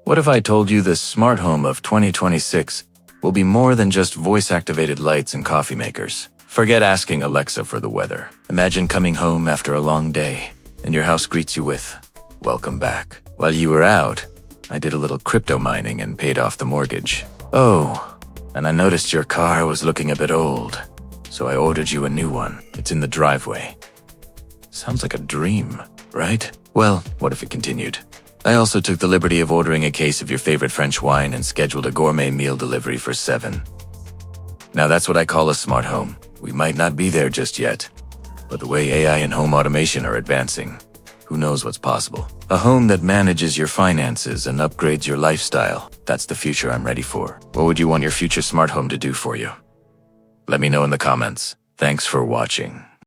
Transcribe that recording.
What if I told you the smart home of 2026 will be more than just voice-activated lights and coffee makers? Forget asking Alexa for the weather. Imagine coming home after a long day, and your house greets you with, "Welcome back." While you were out, I did a little crypto mining and paid off the mortgage. Oh, and I noticed your car was looking a bit old, so I ordered you a new one. It's in the driveway. Sounds like a dream, right? Well, what if it continued? I also took the liberty of ordering a case of your favorite French wine and scheduled a gourmet meal delivery for 7. Now that's what I call a smart home. We might not be there just yet, but the way AI and home automation are advancing, who knows what's possible? A home that manages your finances and upgrades your lifestyle. That's the future I'm ready for. What would you want your future smart home to do for you? Let me know in the comments. Thanks for watching.